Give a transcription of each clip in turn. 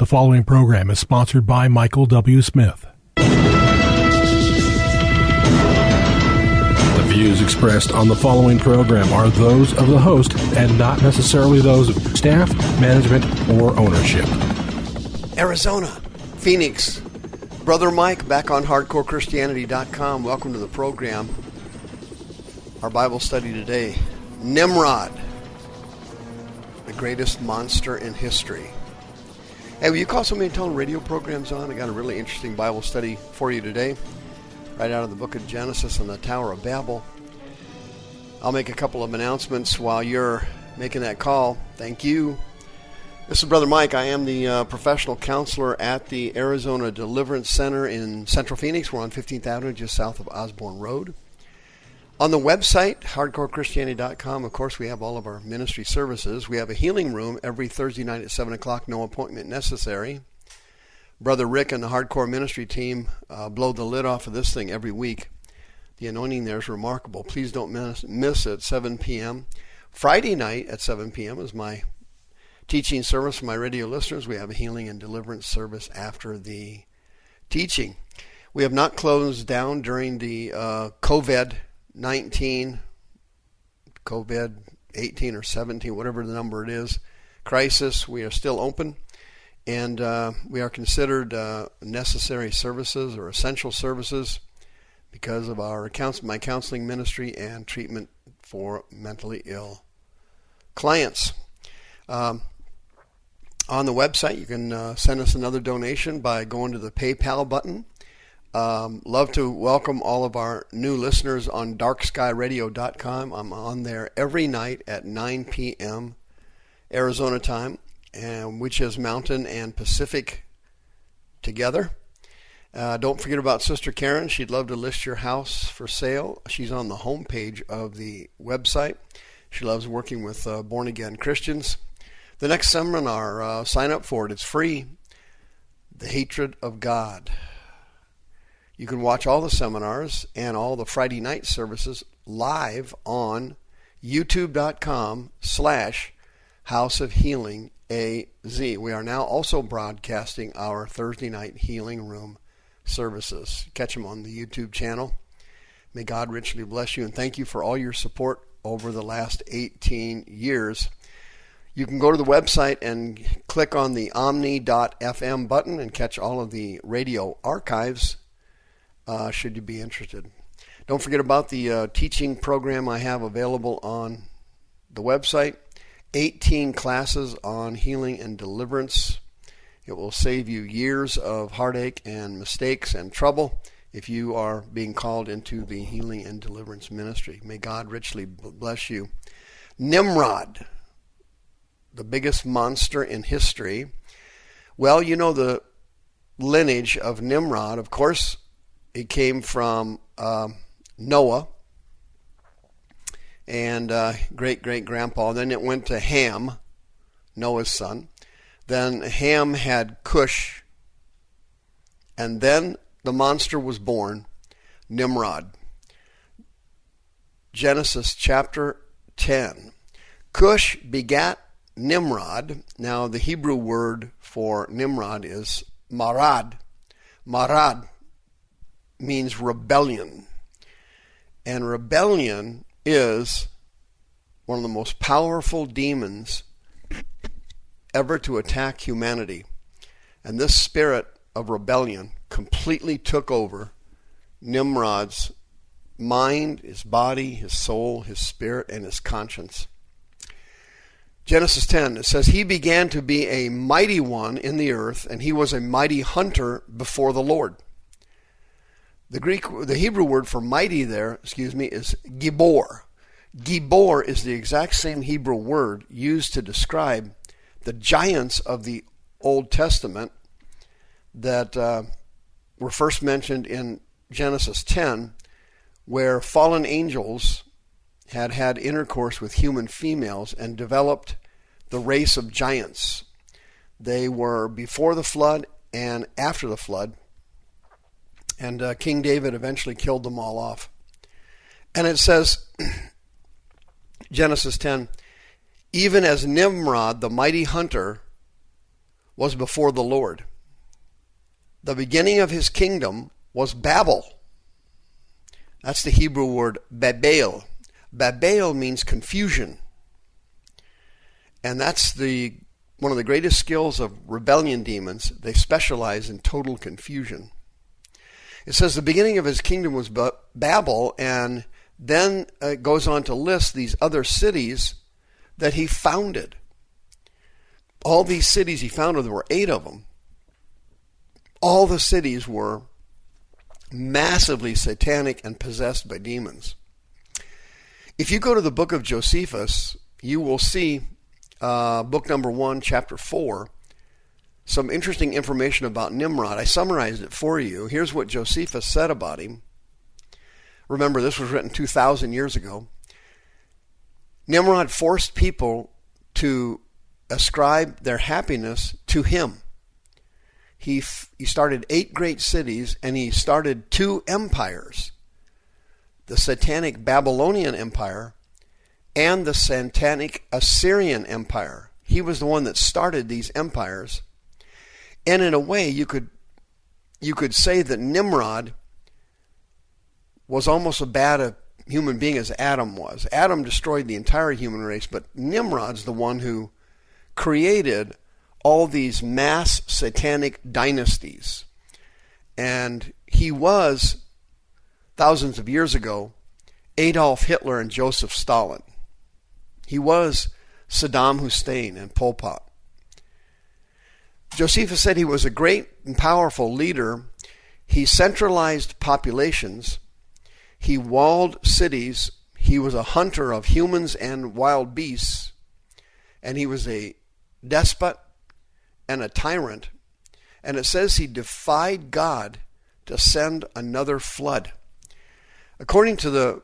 following program is sponsored by Michael W. Smith. The views expressed on the following program are those of the host and not necessarily those of staff, management, or ownership. Arizona, Phoenix, Brother Mike back on HardcoreChristianity.com. Welcome to the program. Our Bible study today, Nimrod, the greatest monster in history. Hey, will you call somebody and tell them radio programs on? I got a really interesting Bible study for you today, right out of the book of Genesis and the Tower of Babel. I'll make a couple of announcements while you're making that call. Thank you. This is Brother Mike. I am the professional counselor at the Arizona Deliverance Center in Central Phoenix. We're on 15th Avenue, just south of Osborne Road. On the website, HardcoreChristianity.com, of course, we have all of our ministry services. We have a healing room every Thursday night at 7 o'clock, no appointment necessary. Brother Rick and the Hardcore Ministry team blow the lid off of this thing every week. The anointing there is remarkable. Please don't miss it, 7 p.m. Friday night at 7 p.m. is my teaching service for my radio listeners. We have a healing and deliverance service after the teaching. We have not closed down during the COVID-19, COVID-18 or 17, whatever the number it is, crisis. We are still open, and we are considered necessary services or essential services because of my counseling ministry and treatment for mentally ill clients. On the website, you can send us another donation by going to the PayPal button. Love to welcome all of our new listeners on darkskyradio.com. I'm on there every night at 9 p.m. Arizona time, which is Mountain and Pacific together. Don't forget about Sister Karen. She'd love to list your house for sale. She's on the homepage of the website. She loves working with born-again Christians. The next seminar, sign up for it. It's free. The Hatred of God. You can watch all the seminars and all the Friday night services live on youtube.com/House of Healing AZ. We are now also broadcasting our Thursday night healing room services. Catch them on the YouTube channel. May God richly bless you, and thank you for all your support over the last 18 years. You can go to the website and click on the omni.fm button and catch all of the radio archives should you be interested. Don't forget about the teaching program I have available on the website. 18 classes on healing and deliverance. It will save you years of heartache and mistakes and trouble if you are being called into the healing and deliverance ministry. May God richly bless you. Nimrod, the biggest monster in history. Well, you know the lineage of Nimrod. Of course, it came from Noah and great-great-grandpa. Then it went to Ham, Noah's son. Then Ham had Cush. And then the monster was born, Nimrod. Genesis chapter 10. Cush begat Nimrod. Now the Hebrew word for Nimrod is marad. Marad means rebellion. And rebellion is one of the most powerful demons ever to attack humanity. And this spirit of rebellion completely took over Nimrod's mind, his body, his soul, his spirit, and his conscience. Genesis 10, it says, he began to be a mighty one in the earth, and he was a mighty hunter before the Lord. The Hebrew word for mighty there, is gibor. Gibor is the exact same Hebrew word used to describe the giants of the Old Testament that were first mentioned in Genesis 10, where fallen angels had intercourse with human females and developed the race of giants. They were before the flood and after the flood. And King David eventually killed them all off. And it says, Genesis 10, even as Nimrod, the mighty hunter, was before the Lord. The beginning of his kingdom was Babel. That's the Hebrew word Babel. Babel means confusion. And that's one of the greatest skills of rebellion demons. They specialize in total confusion. It says the beginning of his kingdom was Babel, and then it goes on to list these other cities that he founded. All these cities he founded, there were 8 of them. All the cities were massively satanic and possessed by demons. If you go to the book of Josephus, you will see book number 1, chapter 4, some interesting information about Nimrod. I summarized it for you. Here's what Josephus said about him. Remember, this was written 2,000 years ago. Nimrod forced people to ascribe their happiness to him. He started 8 great cities, and he started 2 empires. The satanic Babylonian Empire and the satanic Assyrian Empire. He was the one that started these empires. And in a way, you could say that Nimrod was almost as bad a human being as Adam was. Adam destroyed the entire human race, but Nimrod's the one who created all these mass satanic dynasties. And he was, thousands of years ago, Adolf Hitler and Joseph Stalin. He was Saddam Hussein and Pol Pot. Josephus said he was a great and powerful leader. He centralized populations. He walled cities. He was a hunter of humans and wild beasts. And he was a despot and a tyrant. And it says he defied God to send another flood. According to the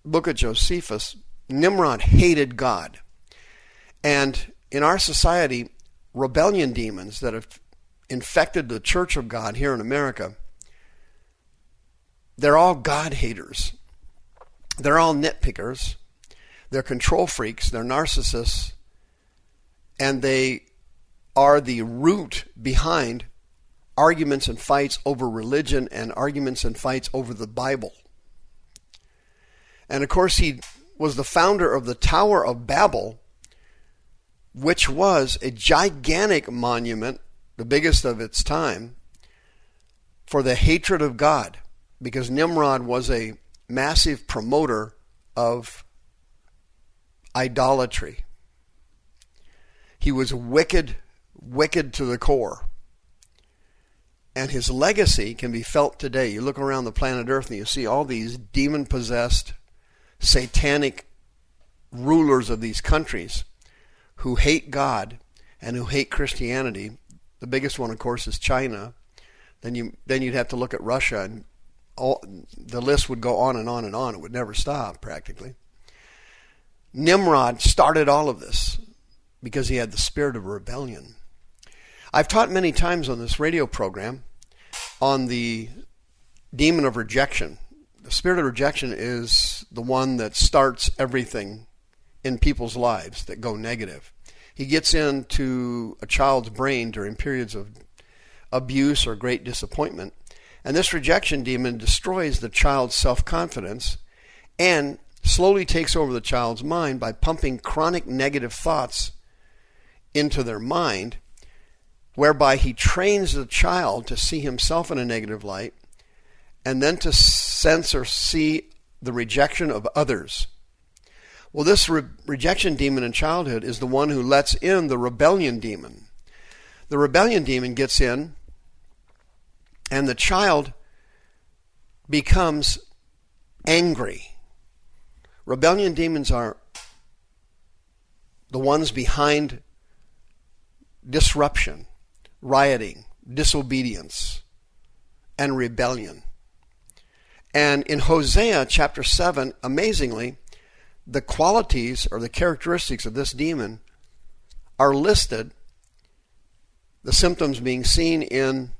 book of Josephus, Nimrod hated God. And in our society, rebellion demons that have infected the Church of God here in America, they're all God haters. They're all nitpickers. They're control freaks. They're narcissists. And they are the root behind arguments and fights over religion and arguments and fights over the Bible. And of course, he was the founder of the Tower of Babel, which was a gigantic monument, the biggest of its time, for the hatred of God, because Nimrod was a massive promoter of idolatry. He was wicked to the core. And his legacy can be felt today. You look around the planet Earth and you see all these demon-possessed, satanic rulers of these countries who hate God and who hate Christianity. The biggest one, of course, is China. Then you'd have to look at Russia, and the list would go on and on and on. It would never stop, practically. Nimrod started all of this because he had the spirit of rebellion. I've taught many times on this radio program on the demon of rejection. The spirit of rejection is the one that starts everything in people's lives that go negative. He gets into a child's brain during periods of abuse or great disappointment, and this rejection demon destroys the child's self-confidence and slowly takes over the child's mind by pumping chronic negative thoughts into their mind, whereby he trains the child to see himself in a negative light and then to sense or see the rejection of others. Well, this rejection demon in childhood is the one who lets in the rebellion demon. The rebellion demon gets in, and the child becomes angry. Rebellion demons are the ones behind disruption, rioting, disobedience, and rebellion. And in Hosea chapter 7, amazingly, the qualities or the characteristics of this demon are listed, the symptoms being seen in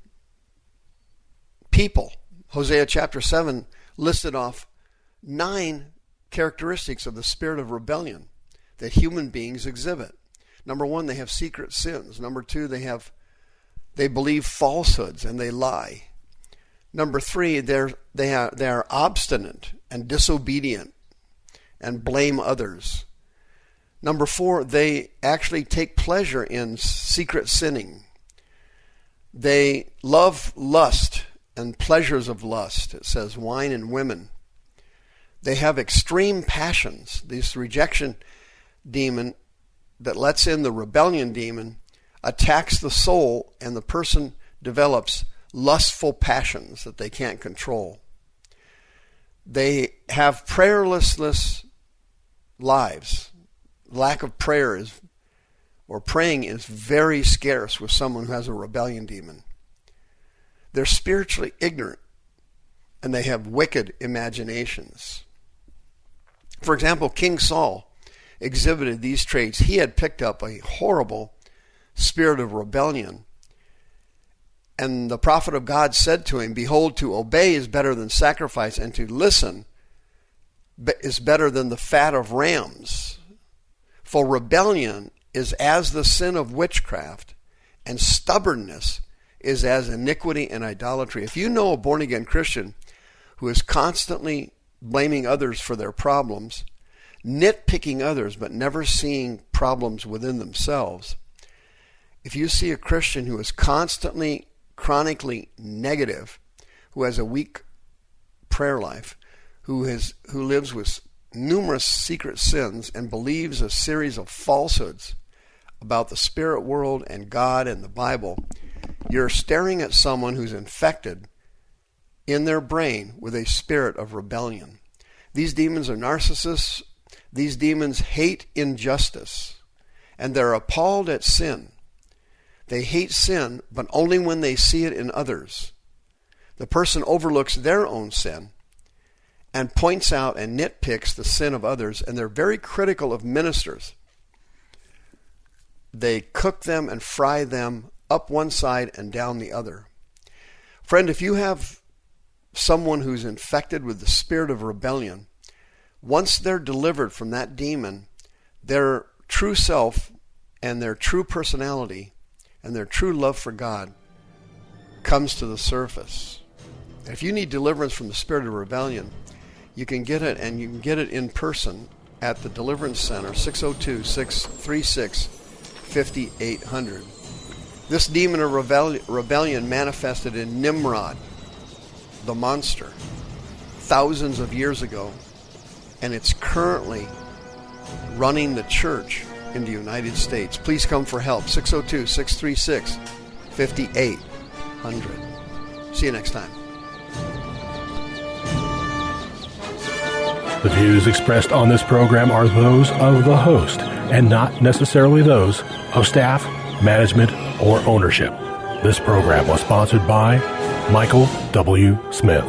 people. Hosea chapter 7 listed off 9 characteristics of the spirit of rebellion that human beings exhibit. Number one, they have secret sins. Number two, they believe falsehoods and they lie. Number three, they are obstinate and disobedient and blame others. Number four, they actually take pleasure in secret sinning. They love lust and pleasures of lust. It says wine and women. They have extreme passions. This rejection demon that lets in the rebellion demon attacks the soul, and the person develops lustful passions that they can't control. They have prayerless lives. Lack of prayer or praying is very scarce with someone who has a rebellion demon. They're spiritually ignorant, and they have wicked imaginations. For example, King Saul exhibited these traits. He had picked up a horrible spirit of rebellion. And the prophet of God said to him, "Behold, to obey is better than sacrifice, and to listen is better than the fat of rams. For rebellion is as the sin of witchcraft, and stubbornness is as iniquity and idolatry." If you know a born-again Christian who is constantly blaming others for their problems, nitpicking others but never seeing problems within themselves, if you see a Christian who is constantly, chronically negative, who has a weak prayer life, who lives with numerous secret sins and believes a series of falsehoods about the spirit world and God and the Bible, you're staring at someone who's infected in their brain with a spirit of rebellion. These demons are narcissists. These demons hate injustice, and they're appalled at sin. They hate sin, but only when they see it in others. The person overlooks their own sin and points out and nitpicks the sin of others, and they're very critical of ministers. They cook them and fry them up one side and down the other. Friend, if you have someone who's infected with the spirit of rebellion, once they're delivered from that demon, their true self and their true personality and their true love for God comes to the surface. If you need deliverance from the spirit of rebellion, you can get it, and you can get it in person at the Deliverance Center, 602-636-5800. This demon of rebellion manifested in Nimrod, the monster, thousands of years ago, and it's currently running the church in the United States. Please come for help. 602-636-5800. See you next time. The views expressed on this program are those of the host and not necessarily those of staff, management, or ownership. This program was sponsored by Michael W. Smith.